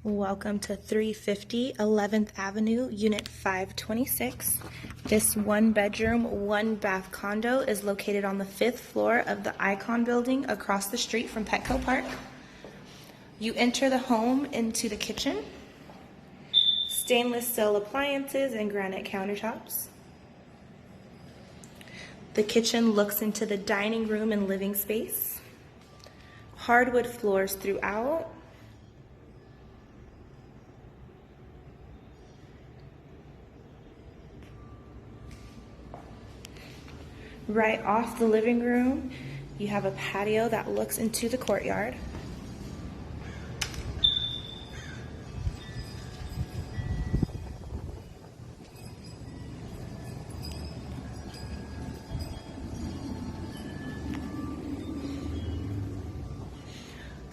Welcome to 350 11th Avenue, Unit 526. This one bedroom, one bath condo is located on the 5th floor of the Icon building across the street from Petco Park. You enter the home into the kitchen, stainless steel appliances and granite countertops. The kitchen looks into the dining room and living space. Hardwood floors throughout. Right off the living room, you have a patio that looks into the courtyard.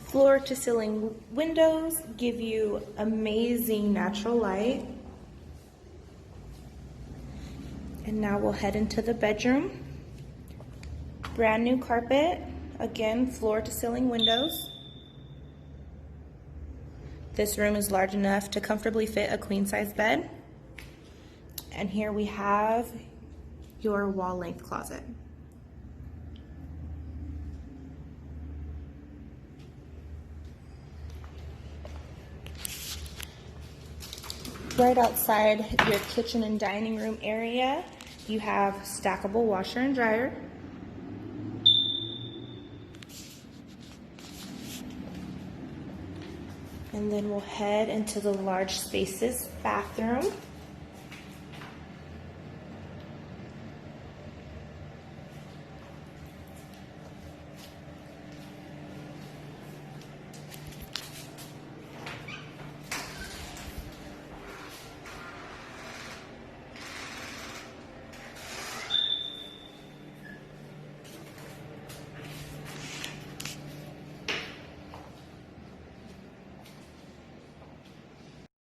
Floor to ceiling windows give you amazing natural light. And now we'll head into the bedroom. Brand new carpet, again, floor to ceiling windows. This room is large enough to comfortably fit a queen size bed. And here we have your wall length closet. Right outside your kitchen and dining room area, you have stackable washer and dryer. And then we'll head into the large spacious bathroom.